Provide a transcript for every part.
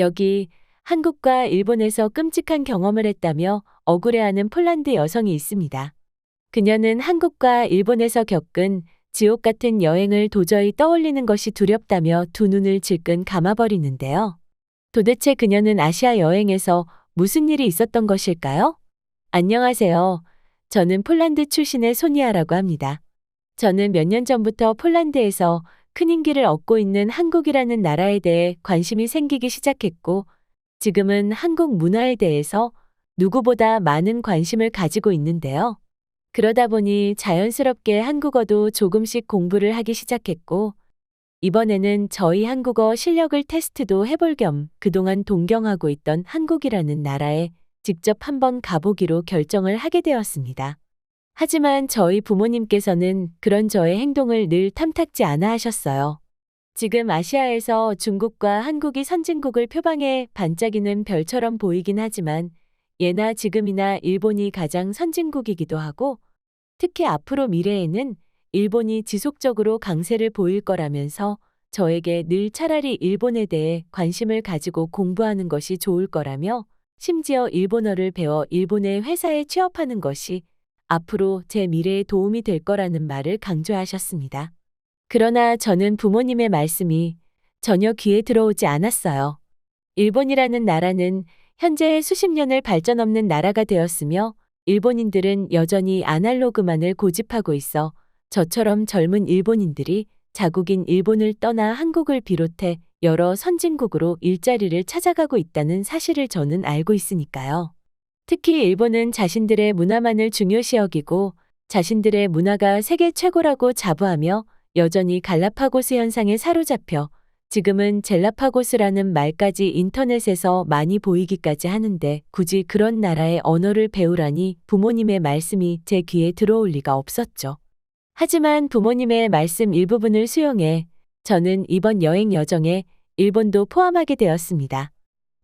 여기 한국과 일본에서 끔찍한 경험을 했다며 억울해하는 폴란드 여성이 있습니다. 그녀는 한국과 일본에서 겪은 지옥 같은 여행을 도저히 떠올리는 것이 두렵다며 두 눈을 질끈 감아버리는데요. 도대체 그녀는 아시아 여행에서 무슨 일이 있었던 것일까요? 안녕하세요. 저는 폴란드 출신의 소니아라고 합니다. 저는 몇 년 전부터 폴란드에서 큰 인기를 얻고 있는 한국이라는 나라에 대해 관심이 생기기 시작했고, 지금은 한국 문화에 대해서 누구보다 많은 관심을 가지고 있는데요. 그러다 보니 자연스럽게 한국어도 조금씩 공부를 하기 시작했고, 이번에는 저희 한국어 실력을 테스트도 해볼 겸 그동안 동경하고 있던 한국이라는 나라에 직접 한번 가보기로 결정을 하게 되었습니다. 하지만 저희 부모님께서는 그런 저의 행동을 늘 탐탁지 않아 하셨어요. 지금 아시아에서 중국과 한국이 선진국을 표방해 반짝이는 별처럼 보이긴 하지만 예나 지금이나 일본이 가장 선진국이기도 하고, 특히 앞으로 미래에는 일본이 지속적으로 강세를 보일 거라면서 저에게 늘 차라리 일본에 대해 관심을 가지고 공부하는 것이 좋을 거라며, 심지어 일본어를 배워 일본의 회사에 취업하는 것이 앞으로 제 미래에 도움이 될 거라는 말을 강조하셨습니다. 그러나 저는 부모님의 말씀이 전혀 귀에 들어오지 않았어요. 일본이라는 나라는 현재 수십 년을 발전 없는 나라가 되었으며, 일본인들은 여전히 아날로그만을 고집하고 있어 저처럼 젊은 일본인들이 자국인 일본을 떠나 한국을 비롯해 여러 선진국으로 일자리를 찾아가고 있다는 사실을 저는 알고 있으니까요. 특히 일본은 자신들의 문화만을 중요시 여기고 자신들의 문화가 세계 최고라고 자부하며 여전히 갈라파고스 현상에 사로잡혀 지금은 젤라파고스라는 말까지 인터넷에서 많이 보이기까지 하는데, 굳이 그런 나라의 언어를 배우라니 부모님의 말씀이 제 귀에 들어올 리가 없었죠. 하지만 부모님의 말씀 일부분을 수용해 저는 이번 여행 여정에 일본도 포함하게 되었습니다.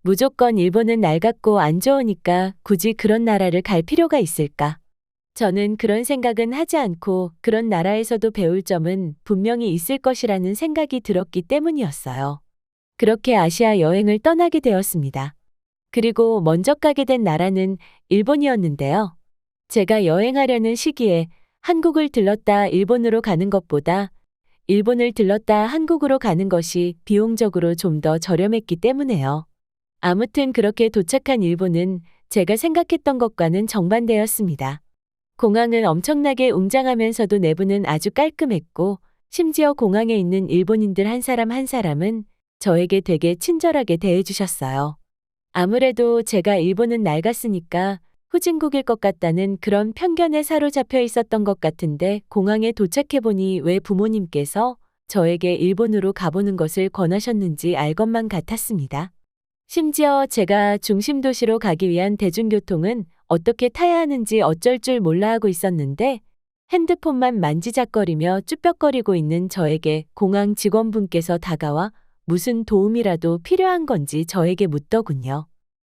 무조건 일본은 낡았고 안 좋으니까 굳이 그런 나라를 갈 필요가 있을까? 저는 그런 생각은 하지 않고 그런 나라에서도 배울 점은 분명히 있을 것이라는 생각이 들었기 때문이었어요. 그렇게 아시아 여행을 떠나게 되었습니다. 그리고 먼저 가게 된 나라는 일본이었는데요. 제가 여행하려는 시기에 한국을 들렀다 일본으로 가는 것보다 일본을 들렀다 한국으로 가는 것이 비용적으로 좀 더 저렴했기 때문에요. 아무튼 그렇게 도착한 일본은 제가 생각했던 것과는 정반대였습니다. 공항은 엄청나게 웅장하면서도 내부는 아주 깔끔했고, 심지어 공항에 있는 일본인들 한 사람 한 사람은 저에게 되게 친절하게 대해주셨어요. 아무래도 제가 일본은 낡았으니까 후진국일 것 같다는 그런 편견에 사로잡혀 있었던 것 같은데, 공항에 도착해보니 왜 부모님께서 저에게 일본으로 가보는 것을 권하셨는지 알 것만 같았습니다. 심지어 제가 중심 도시로 가기 위한 대중교통은 어떻게 타야 하는지 어쩔 줄 몰라 하고 있었는데, 핸드폰만 만지작거리며 쭈뼛거리고 있는 저에게 공항 직원분께서 다가와 무슨 도움이라도 필요한 건지 저에게 묻더군요.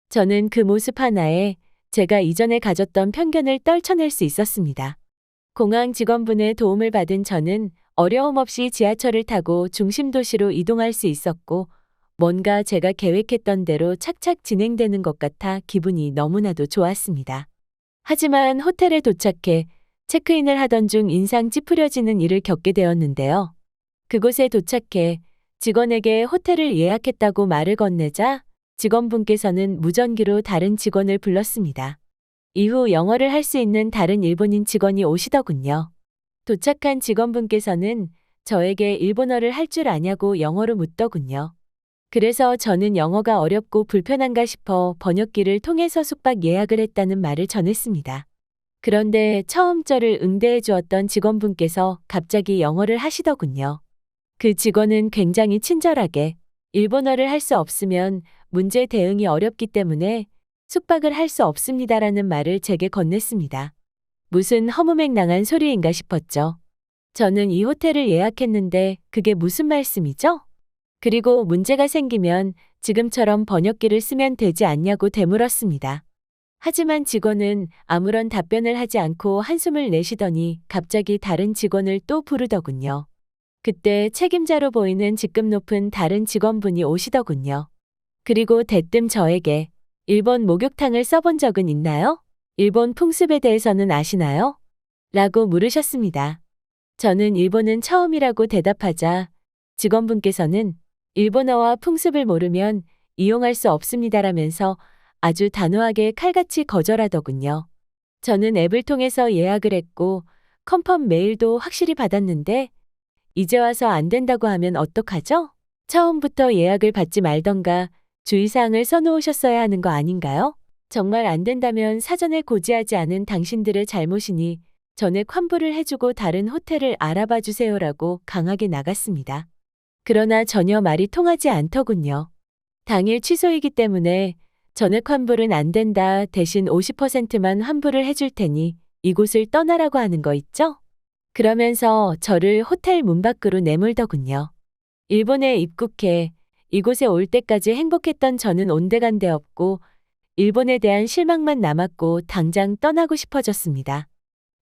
저는 그 모습 하나에 제가 이전에 가졌던 편견을 떨쳐낼 수 있었습니다. 공항 직원분의 도움을 받은 저는 어려움 없이 지하철을 타고 중심 도시로 이동할 수 있었고, 뭔가 제가 계획했던 대로 착착 진행되는 것 같아 기분이 너무나도 좋았습니다. 하지만 호텔에 도착해 체크인을 하던 중 인상 찌푸려지는 일을 겪게 되었는데요. 그곳에 도착해 직원에게 호텔을 예약했다고 말을 건네자 직원분께서는 무전기로 다른 직원을 불렀습니다. 이후 영어를 할 수 있는 다른 일본인 직원이 오시더군요. 도착한 직원분께서는 저에게 일본어를 할 줄 아냐고 영어로 묻더군요. 그래서 저는 영어가 어렵고 불편한가 싶어 번역기를 통해서 숙박 예약을 했다는 말을 전했습니다. 그런데 처음 저를 응대해 주었던 직원분께서 갑자기 영어를 하시더군요. 그 직원은 굉장히 친절하게 일본어를 할 수 없으면 문제 대응이 어렵기 때문에 숙박을 할 수 없습니다라는 말을 제게 건넸습니다. 무슨 허무맹랑한 소리인가 싶었죠. 저는 이 호텔을 예약했는데 그게 무슨 말씀이죠? 그리고 문제가 생기면 지금처럼 번역기를 쓰면 되지 않냐고 되물었습니다. 하지만 직원은 아무런 답변을 하지 않고 한숨을 내쉬더니 갑자기 다른 직원을 또 부르더군요. 그때 책임자로 보이는 직급 높은 다른 직원분이 오시더군요. 그리고 대뜸 저에게 일본 목욕탕을 써본 적은 있나요? 일본 풍습에 대해서는 아시나요? 라고 물으셨습니다. 저는 일본은 처음이라고 대답하자 직원분께서는 일본어와 풍습을 모르면 이용할 수 없습니다라면서 아주 단호하게 칼같이 거절하더군요. 저는 앱을 통해서 예약을 했고 컨펌 메일도 확실히 받았는데 이제 와서 안 된다고 하면 어떡하죠? 처음부터 예약을 받지 말던가 주의사항을 써놓으셨어야 하는 거 아닌가요? 정말 안 된다면 사전에 고지하지 않은 당신들의 잘못이니 전액 환불을 해주고 다른 호텔을 알아봐 주세요라고 강하게 나갔습니다. 그러나 전혀 말이 통하지 않더군요. 당일 취소이기 때문에 전액 환불은 안 된다. 대신 50%만 환불을 해줄 테니 이곳을 떠나라고 하는 거 있죠? 그러면서 저를 호텔 문 밖으로 내몰더군요. 일본에 입국해 이곳에 올 때까지 행복했던 저는 온데간데 없고 일본에 대한 실망만 남았고 당장 떠나고 싶어졌습니다.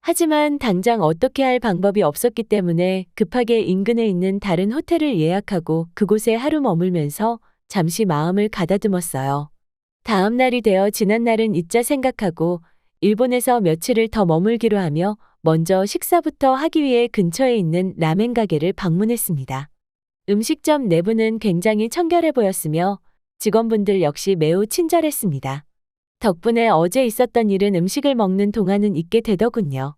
하지만 당장 어떻게 할 방법이 없었기 때문에 급하게 인근에 있는 다른 호텔을 예약하고 그곳에 하루 머물면서 잠시 마음을 가다듬었어요. 다음 날이 되어 지난 날은 잊자 생각하고 일본에서 며칠을 더 머물기로 하며 먼저 식사부터 하기 위해 근처에 있는 라멘 가게를 방문했습니다. 음식점 내부는 굉장히 청결해 보였으며 직원분들 역시 매우 친절했습니다. 덕분에 어제 있었던 일은 음식을 먹는 동안은 잊게 되더군요.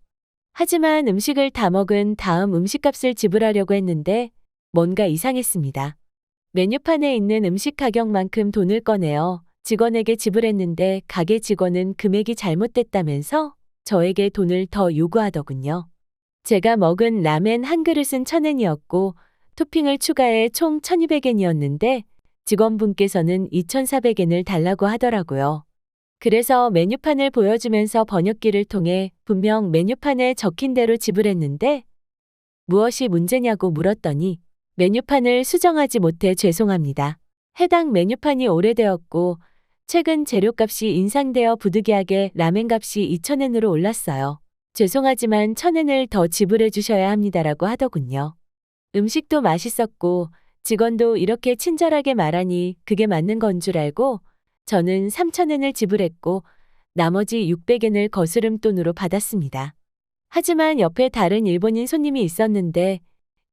하지만 음식을 다 먹은 다음 음식값을 지불하려고 했는데 뭔가 이상했습니다. 메뉴판에 있는 음식 가격만큼 돈을 꺼내어 직원에게 지불했는데 가게 직원은 금액이 잘못됐다면서 저에게 돈을 더 요구하더군요. 제가 먹은 라멘 한 그릇은 1,000엔이었고 토핑을 추가해 총 1,200엔이었는데 직원분께서는 2,400엔을 달라고 하더라고요. 그래서 메뉴판을 보여주면서 번역기를 통해 분명 메뉴판에 적힌 대로 지불했는데 무엇이 문제냐고 물었더니 메뉴판을 수정하지 못해 죄송합니다. 해당 메뉴판이 오래되었고 최근 재료값이 인상되어 부득이하게 라멘값이 2,000엔으로 올랐어요. 죄송하지만 1,000엔을 더 지불해 주셔야 합니다라고 하더군요. 음식도 맛있었고 직원도 이렇게 친절하게 말하니 그게 맞는 건 줄 알고 저는 3,000엔을 지불했고 나머지 600엔을 거스름돈으로 받았습니다. 하지만 옆에 다른 일본인 손님이 있었는데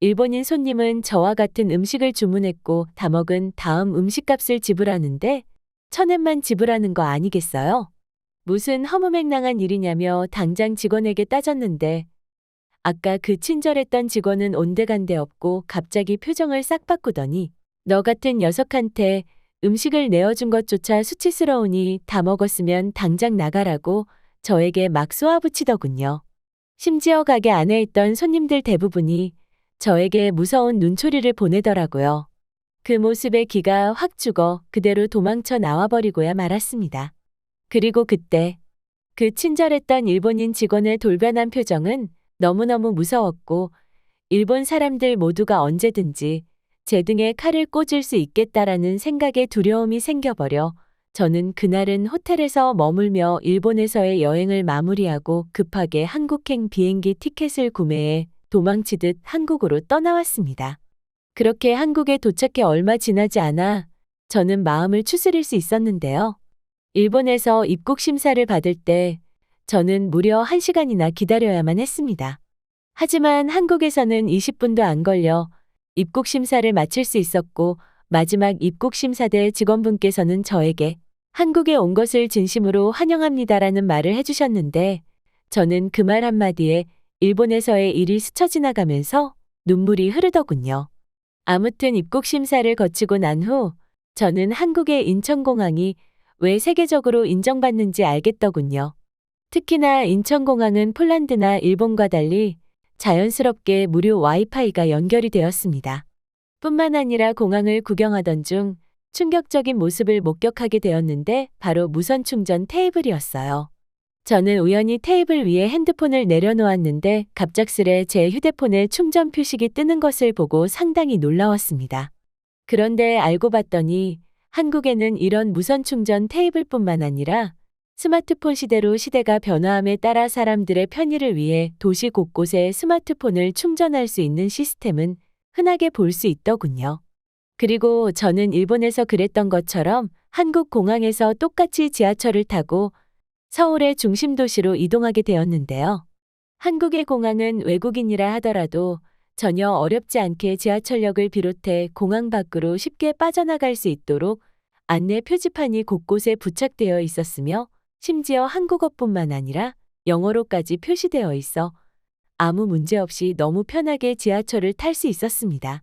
일본인 손님은 저와 같은 음식을 주문했고 다 먹은 다음 음식값을 지불하는데 1,000엔만 지불하는 거 아니겠어요? 무슨 허무맹랑한 일이냐며 당장 직원에게 따졌는데 아까 그 친절했던 직원은 온데간데 없고 갑자기 표정을 싹 바꾸더니 너 같은 녀석한테 음식을 내어준 것조차 수치스러우니 다 먹었으면 당장 나가라고 저에게 막 쏘아붙이더군요. 심지어 가게 안에 있던 손님들 대부분이 저에게 무서운 눈초리를 보내더라고요. 그 모습에 기가 확 죽어 그대로 도망쳐 나와버리고야 말았습니다. 그리고 그때 그 친절했던 일본인 직원의 돌변한 표정은 너무너무 무서웠고 일본 사람들 모두가 언제든지 제 등에 칼을 꽂을 수 있겠다라는 생각에 두려움이 생겨버려 저는 그날은 호텔에서 머물며 일본에서의 여행을 마무리하고 급하게 한국행 비행기 티켓을 구매해 도망치듯 한국으로 떠나왔습니다. 그렇게 한국에 도착해 얼마 지나지 않아 저는 마음을 추스릴 수 있었는데요. 일본에서 입국 심사를 받을 때 저는 무려 1시간이나 기다려야만 했습니다. 하지만 한국에서는 20분도 안 걸려 입국 심사를 마칠 수 있었고 마지막 입국 심사대 직원분께서는 저에게 한국에 온 것을 진심으로 환영합니다라는 말을 해주셨는데 저는 그 말 한마디에 일본에서의 일이 스쳐 지나가면서 눈물이 흐르더군요. 아무튼 입국 심사를 거치고 난 후 저는 한국의 인천공항이 왜 세계적으로 인정받는지 알겠더군요. 특히나 인천공항은 폴란드나 일본과 달리 자연스럽게 무료 와이파이가 연결이 되었습니다. 뿐만 아니라 공항을 구경하던 중 충격적인 모습을 목격하게 되었는데 바로 무선 충전 테이블이었어요. 저는 우연히 테이블 위에 핸드폰을 내려놓았는데 갑작스레 제 휴대폰에 충전 표식이 뜨는 것을 보고 상당히 놀라웠습니다. 그런데 알고 봤더니 한국에는 이런 무선 충전 테이블뿐만 아니라 스마트폰 시대로 시대가 변화함에 따라 사람들의 편의를 위해 도시 곳곳에 스마트폰을 충전할 수 있는 시스템은 흔하게 볼 수 있더군요. 그리고 저는 일본에서 그랬던 것처럼 한국 공항에서 똑같이 지하철을 타고 서울의 중심 도시로 이동하게 되었는데요. 한국의 공항은 외국인이라 하더라도 전혀 어렵지 않게 지하철역을 비롯해 공항 밖으로 쉽게 빠져나갈 수 있도록 안내 표지판이 곳곳에 부착되어 있었으며 심지어 한국어뿐만 아니라 영어로까지 표시되어 있어 아무 문제 없이 너무 편하게 지하철을 탈 수 있었습니다.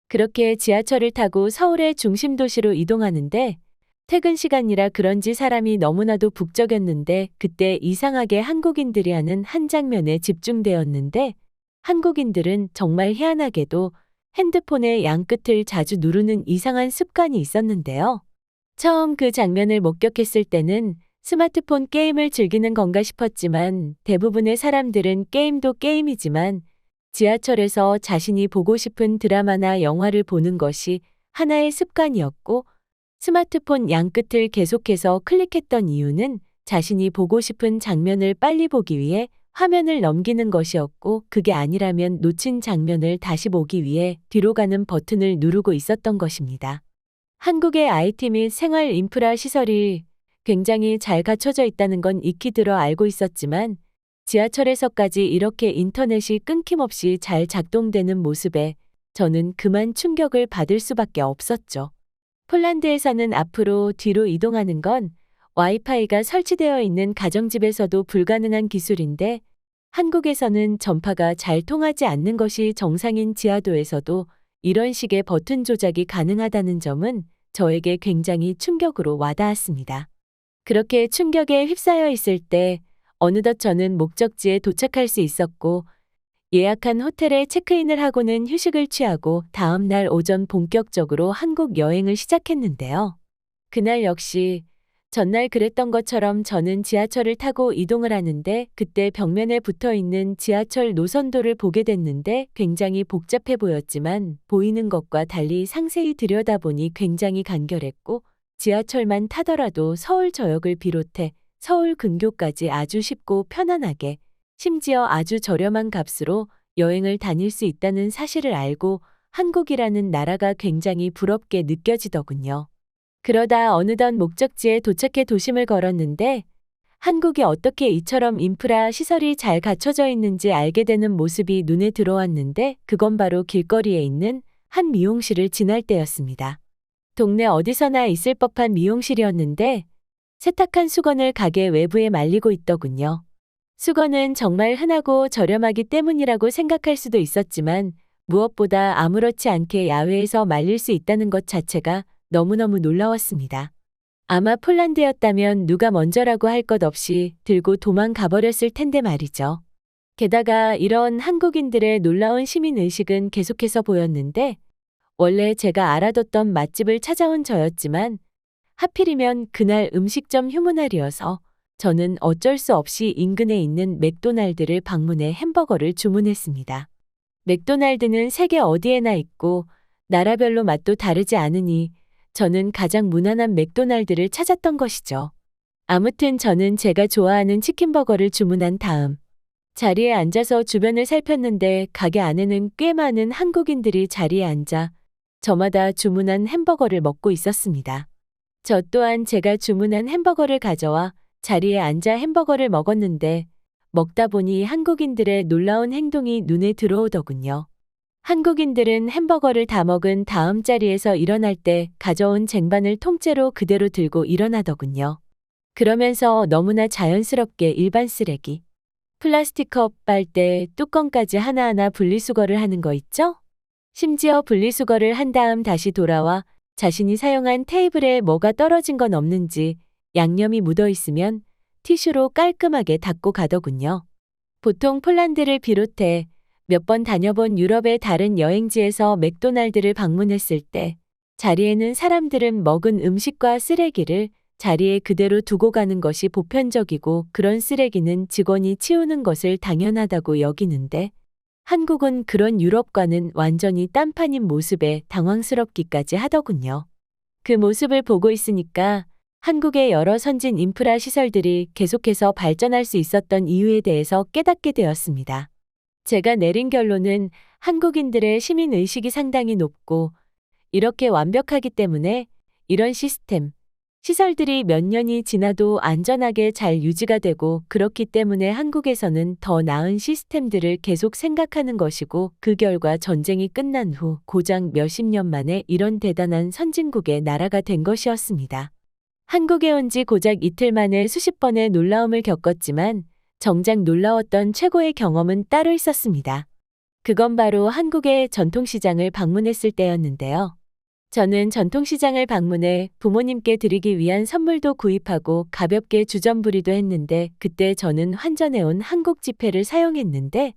그렇게 지하철을 타고 서울의 중심 도시로 이동하는데 퇴근 시간이라 그런지 사람이 너무나도 북적였는데 그때 이상하게 한국인들이 하는 한 장면에 집중되었는데 한국인들은 정말 희한하게도 핸드폰의 양끝을 자주 누르는 이상한 습관이 있었는데요. 처음 그 장면을 목격했을 때는 스마트폰 게임을 즐기는 건가 싶었지만 대부분의 사람들은 게임도 게임이지만 지하철에서 자신이 보고 싶은 드라마나 영화를 보는 것이 하나의 습관이었고 스마트폰 양끝을 계속해서 클릭했던 이유는 자신이 보고 싶은 장면을 빨리 보기 위해 화면을 넘기는 것이었고 그게 아니라면 놓친 장면을 다시 보기 위해 뒤로 가는 버튼을 누르고 있었던 것입니다. 한국의 IT 및 생활 인프라 시설이 굉장히 잘 갖춰져 있다는 건 익히 들어 알고 있었지만 지하철에서까지 이렇게 인터넷이 끊김없이 잘 작동되는 모습에 저는 그만 충격을 받을 수밖에 없었죠. 폴란드에서는 앞으로 뒤로 이동하는 건 와이파이가 설치되어 있는 가정집에서도 불가능한 기술인데 한국에서는 전파가 잘 통하지 않는 것이 정상인 지하도에서도 이런 식의 버튼 조작이 가능하다는 점은 저에게 굉장히 충격으로 와닿았습니다. 그렇게 충격에 휩싸여 있을 때 어느덧 저는 목적지에 도착할 수 있었고 예약한 호텔에 체크인을 하고는 휴식을 취하고 다음 날 오전 본격적으로 한국 여행을 시작했는데요. 그날 역시 전날 그랬던 것처럼 저는 지하철을 타고 이동을 하는데 그때 벽면에 붙어 있는 지하철 노선도를 보게 됐는데 굉장히 복잡해 보였지만 보이는 것과 달리 상세히 들여다보니 굉장히 간결했고 지하철만 타더라도 서울 저역을 비롯해 서울 근교까지 아주 쉽고 편안하게 심지어 아주 저렴한 값으로 여행을 다닐 수 있다는 사실을 알고 한국이라는 나라가 굉장히 부럽게 느껴지더군요. 그러다 어느덧 목적지에 도착해 도심을 걸었는데 한국이 어떻게 이처럼 인프라 시설이 잘 갖춰져 있는지 알게 되는 모습이 눈에 들어왔는데 그건 바로 길거리에 있는 한 미용실을 지날 때였습니다. 동네 어디서나 있을 법한 미용실이었는데 세탁한 수건을 가게 외부에 말리고 있더군요. 수건은 정말 흔하고 저렴하기 때문이라고 생각할 수도 있었지만 무엇보다 아무렇지 않게 야외에서 말릴 수 있다는 것 자체가 너무너무 놀라웠습니다. 아마 폴란드였다면 누가 먼저라고 할 것 없이 들고 도망가 버렸을 텐데 말이죠. 게다가 이런 한국인들의 놀라운 시민의식은 계속해서 보였는데 원래 제가 알아뒀던 맛집을 찾아온 저였지만 하필이면 그날 음식점 휴무날이어서 저는 어쩔 수 없이 인근에 있는 맥도날드를 방문해 햄버거를 주문했습니다. 맥도날드는 세계 어디에나 있고 나라별로 맛도 다르지 않으니 저는 가장 무난한 맥도날드를 찾았던 것이죠. 아무튼 저는 제가 좋아하는 치킨버거를 주문한 다음 자리에 앉아서 주변을 살폈는데 가게 안에는 꽤 많은 한국인들이 자리에 앉아 저마다 주문한 햄버거를 먹고 있었습니다. 저 또한 제가 주문한 햄버거를 가져와 자리에 앉아 햄버거를 먹었는데 먹다 보니 한국인들의 놀라운 행동이 눈에 들어오더군요. 한국인들은 햄버거를 다 먹은 다음 자리에서 일어날 때 가져온 쟁반을 통째로 그대로 들고 일어나더군요. 그러면서 너무나 자연스럽게 일반 쓰레기, 플라스틱 컵, 빨대, 뚜껑까지 하나하나 분리수거를 하는 거 있죠? 심지어 분리수거를 한 다음 다시 돌아와 자신이 사용한 테이블에 뭐가 떨어진 건 없는지 양념이 묻어 있으면 티슈로 깔끔하게 닦고 가더군요. 보통 폴란드를 비롯해 몇 번 다녀본 유럽의 다른 여행지에서 맥도날드를 방문했을 때 자리에는 사람들은 먹은 음식과 쓰레기를 자리에 그대로 두고 가는 것이 보편적이고 그런 쓰레기는 직원이 치우는 것을 당연하다고 여기는데 한국은 그런 유럽과는 완전히 딴판인 모습에 당황스럽기까지 하더군요. 그 모습을 보고 있으니까 한국의 여러 선진 인프라 시설들이 계속해서 발전할 수 있었던 이유에 대해서 깨닫게 되었습니다. 제가 내린 결론은 한국인들의 시민의식이 상당히 높고 이렇게 완벽하기 때문에 이런 시스템, 시설들이 몇 년이 지나도 안전하게 잘 유지가 되고 그렇기 때문에 한국에서는 더 나은 시스템들을 계속 생각하는 것이고 그 결과 전쟁이 끝난 후 고작 몇십 년 만에 이런 대단한 선진국의 나라가 된 것이었습니다. 한국에 온 지 고작 이틀 만에 수십 번의 놀라움을 겪었지만 정작 놀라웠던 최고의 경험은 따로 있었습니다. 그건 바로 한국의 전통시장을 방문했을 때였는데요. 저는 전통시장을 방문해 부모님께 드리기 위한 선물도 구입하고 가볍게 주전부리도 했는데 그때 저는 환전해온 한국 지폐를 사용했는데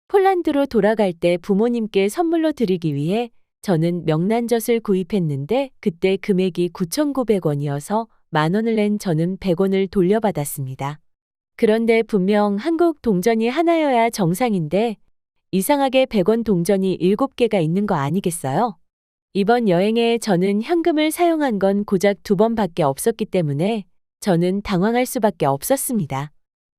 폴란드로 돌아갈 때 부모님께 선물로 드리기 위해 저는 명란젓을 구입했는데 그때 금액이 9,900원이어서 만 원을 낸 저는 100원을 돌려받았습니다. 그런데 분명 한국 동전이 하나여야 정상인데 이상하게 100원 동전이 7개가 있는 거 아니겠어요? 이번 여행에 저는 현금을 사용한 건 고작 2번밖에 없었기 때문에 저는 당황할 수밖에 없었습니다.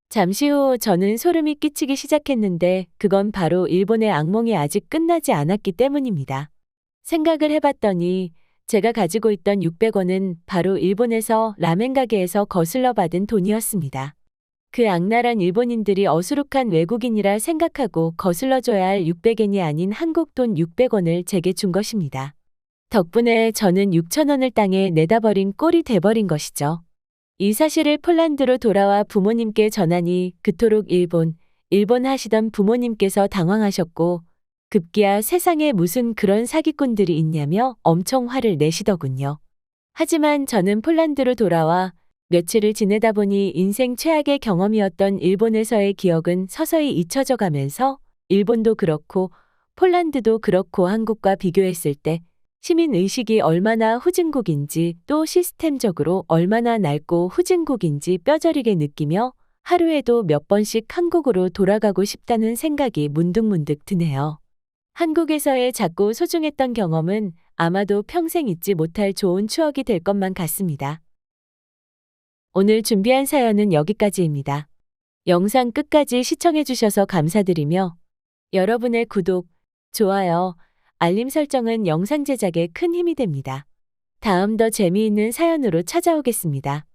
잠시 후 저는 소름이 끼치기 시작했는데 그건 바로 일본의 악몽이 아직 끝나지 않았기 때문입니다. 생각을 해봤더니 제가 가지고 있던 600원은 바로 일본에서 라멘 가게에서 거슬러 받은 돈이었습니다. 그 악랄한 일본인들이 어수룩한 외국인이라 생각하고 거슬러줘야 할 600엔이 아닌 한국 돈 600원을 제게 준 것입니다. 덕분에 저는 6,000원을 땅에 내다 버린 꼴이 돼버린 것이죠. 이 사실을 폴란드로 돌아와 부모님께 전하니 그토록 일본 하시던 부모님께서 당황하셨고 급기야 세상에 무슨 그런 사기꾼들이 있냐며 엄청 화를 내시더군요. 하지만 저는 폴란드로 돌아와 며칠을 지내다 보니 인생 최악의 경험이었던 일본에서의 기억은 서서히 잊혀져 가면서 일본도 그렇고 폴란드도 그렇고 한국과 비교했을 때 시민의식이 얼마나 후진국인지 또 시스템적으로 얼마나 낡고 후진국인지 뼈저리게 느끼며 하루에도 몇 번씩 한국으로 돌아가고 싶다는 생각이 문득문득 드네요. 한국에서의 작고 소중했던 경험은 아마도 평생 잊지 못할 좋은 추억이 될 것만 같습니다. 오늘 준비한 사연은 여기까지입니다. 영상 끝까지 시청해주셔서 감사드리며 여러분의 구독, 좋아요, 알림 설정은 영상 제작에 큰 힘이 됩니다. 다음 더 재미있는 사연으로 찾아오겠습니다.